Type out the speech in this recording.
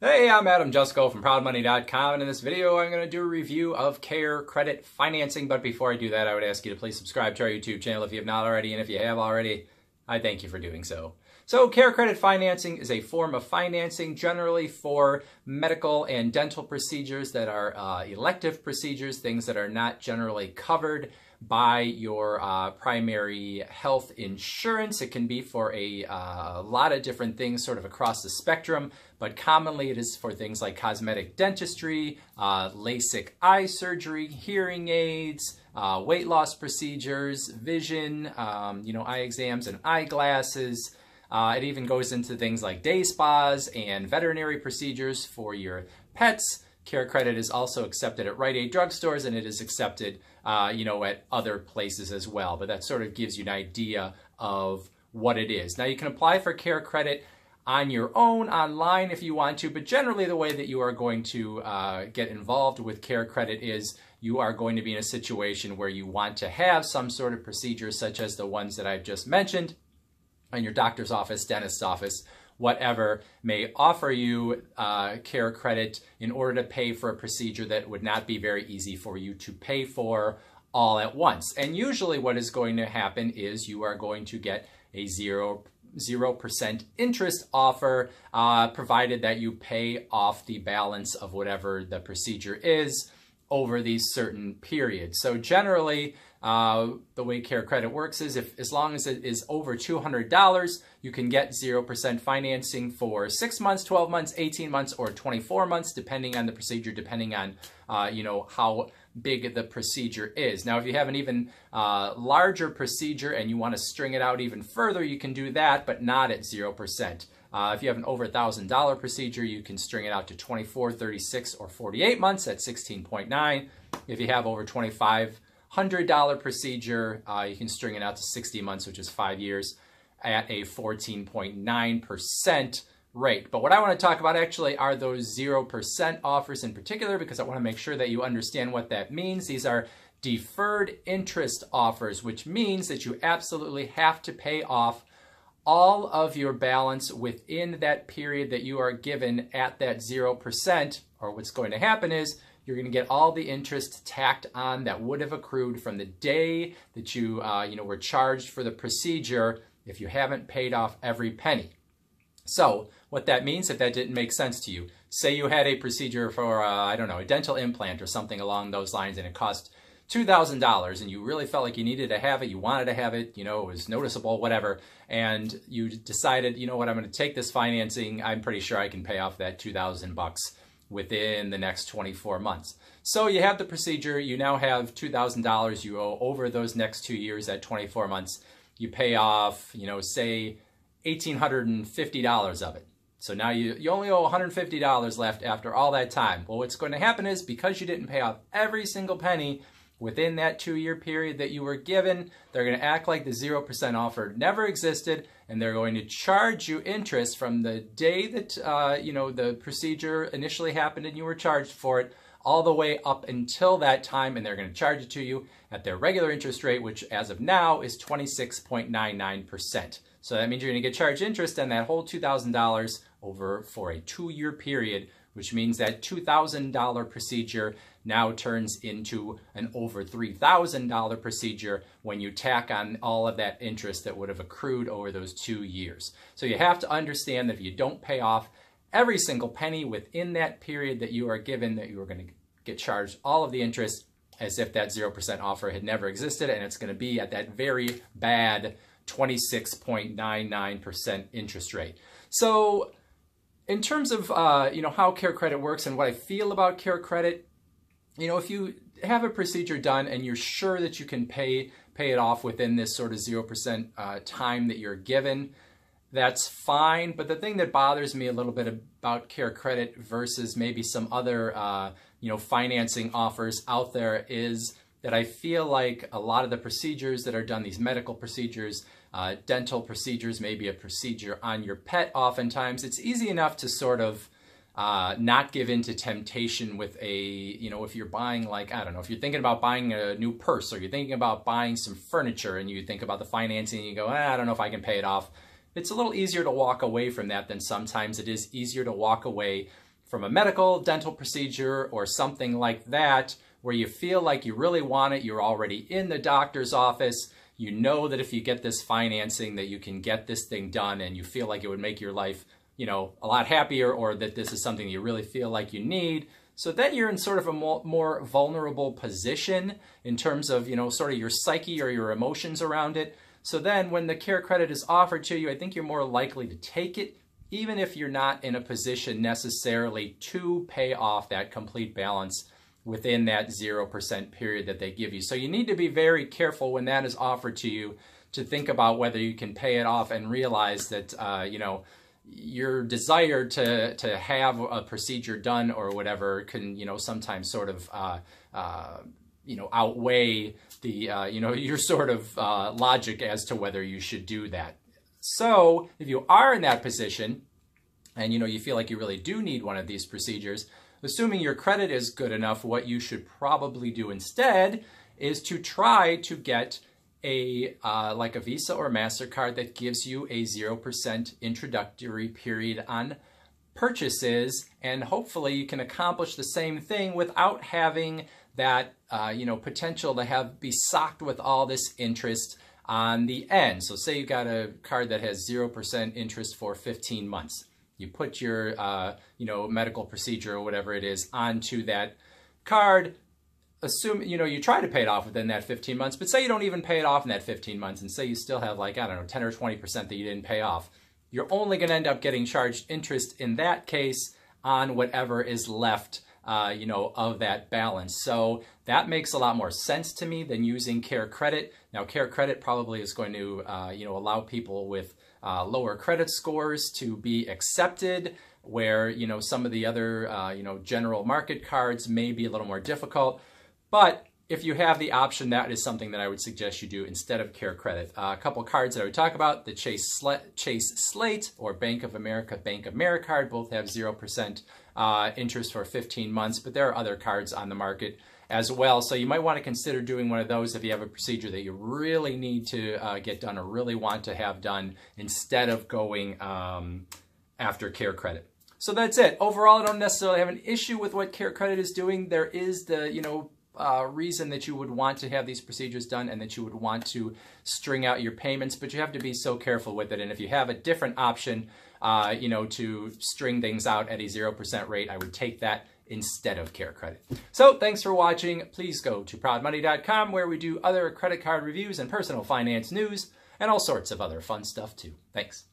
Hey, I'm Adam Jusko from ProudMoney.com, and in this video I'm going to do a review of CareCredit financing. But before I do that, I would ask you to please subscribe to our YouTube channel if you have not already, and if you have already, I thank you for doing so. So CareCredit financing is a form of financing generally for medical and dental procedures that are elective procedures, things that are not generally covered by your primary health insurance. It can be for a lot of different things sort of across the spectrum, but commonly it is for things like cosmetic dentistry, LASIK eye surgery, hearing aids, weight loss procedures, vision, eye exams and eyeglasses. It even goes into things like day spas and veterinary procedures for your pets. CareCredit is also accepted at Rite Aid drugstores, and it is accepted, at other places as well. But that sort of gives you an idea of what it is. Now, you can apply for CareCredit on your own, online if you want to, but generally the way that you are going to get involved with CareCredit is you are going to be in a situation where you want to have some sort of procedure such as the ones that I've just mentioned in your doctor's office, dentist's office, whatever, may offer you CareCredit in order to pay for a procedure that would not be very easy for you to pay for all at once. And usually what is going to happen is you are going to get a 0% interest offer, provided that you pay off the balance of whatever the procedure is over these certain periods. So generally, the way CareCredit works is as long as it is over $200, you can get 0% financing for 6 months, 12 months, 18 months, or 24 months, depending on the procedure, depending on, how big the procedure is. Now, if you have an even larger procedure and you want to string it out even further, you can do that, but not at 0%. If you have an over $1,000 procedure, you can string it out to 24, 36, or 48 months at 16.9. If you have over $2,500 procedure, you can string it out to 60 months, which is 5 years, at a 14.9% rate. But what I want to talk about actually are those 0% offers in particular, because I want to make sure that you understand what that means. These are deferred interest offers, which means that you absolutely have to pay off all of your balance within that period that you are given at that 0%, or what's going to happen is you're going to get all the interest tacked on that would have accrued from the day that you, were charged for the procedure if you haven't paid off every penny. So what that means, if that didn't make sense to you, say you had a procedure for, a dental implant or something along those lines, and it cost $2,000, and you really felt like you needed to have it, you wanted to have it, it was noticeable, whatever, and you decided, I'm going to take this financing, I'm pretty sure I can pay off that $2,000 within the next 24 months. So you have the procedure, you now have $2,000 you owe over those next 2 years at 24 months. You pay off, say $1,850 of it. So now you only owe $150 left after all that time. Well, what's going to happen is because you didn't pay off every single penny within that 2-year period that you were given, they're going to act like the 0% offer never existed, and they're going to charge you interest from the day that the procedure initially happened and you were charged for it, all the way up until that time, and they're going to charge it to you at their regular interest rate, which as of now is 26.99%. So that means you're going to get charged interest on that whole $2,000 over for a 2-year period, which means that $2,000 procedure now turns into an over $3,000 procedure when you tack on all of that interest that would have accrued over those 2 years. So you have to understand that if you don't pay off every single penny within that period that you are given, that you are going to get charged all of the interest as if that 0% offer had never existed, and it's going to be at that very bad 26.99% interest rate. So in terms of how CareCredit works and what I feel about CareCredit, if you have a procedure done and you're sure that you can pay it off within this sort of 0% time that you're given, that's fine. But the thing that bothers me a little bit about CareCredit versus maybe some other financing offers out there is that I feel like a lot of the procedures that are done, these medical procedures, dental procedures, maybe a procedure on your pet, oftentimes it's easy enough to sort of not give in to temptation with a, if you're buying if you're thinking about buying a new purse, or you're thinking about buying some furniture and you think about the financing and you go, I don't know if I can pay it off. It's a little easier to walk away from that than sometimes it is easier to walk away from a medical, dental procedure or something like that, where you feel like you really want it, you're already in the doctor's office, you know that if you get this financing that you can get this thing done and you feel like it would make your life, you know, a lot happier, or that this is something you really feel like you need. So then you're in sort of a more vulnerable position in terms of, you know, sort of your psyche or your emotions around it. So then when the CareCredit is offered to you, I think you're more likely to take it, even if you're not in a position necessarily to pay off that complete balance within that 0% period that they give you. So you need to be very careful when that is offered to you to think about whether you can pay it off, and realize that, you know, your desire to have a procedure done or whatever can, you know, sometimes sort of, you know, outweigh the, you know, your sort of logic as to whether you should do that. So if you are in that position and, you know, you feel like you really do need one of these procedures, assuming your credit is good enough, what you should probably do instead is to try to get a like a Visa or MasterCard that gives you a 0% introductory period on purchases, and hopefully you can accomplish the same thing without having that you know, potential to be socked with all this interest on the end. So say you got a card that has 0% interest for 15 months. You put your you know, medical procedure or whatever it is onto that card. Assume, you know, you try to pay it off within that 15 months, but say you don't even pay it off in that 15 months, and say you still have, like, I don't know, 10 or 20% that you didn't pay off. You're only going to end up getting charged interest in that case on whatever is left, you know, of that balance. So that makes a lot more sense to me than using CareCredit. Now, CareCredit probably is going to, you know, allow people with lower credit scores to be accepted, where, you know, some of the other, you know, general market cards may be a little more difficult. But if you have the option, that is something that I would suggest you do instead of CareCredit. A couple cards that I would talk about: the Chase Slate or Bank of America card, both have 0% interest for 15 months, but there are other cards on the market as well. So you might want to consider doing one of those if you have a procedure that you really need to get done or really want to have done, instead of going after CareCredit. So that's it. Overall, I don't necessarily have an issue with what CareCredit is doing. There is the, you know, reason that you would want to have these procedures done, and that you would want to string out your payments, but you have to be so careful with it. And if you have a different option, you know, to string things out at a 0% rate, I would take that instead of CareCredit. So thanks for watching. Please go to ProudMoney.com, where we do other credit card reviews and personal finance news and all sorts of other fun stuff too. Thanks.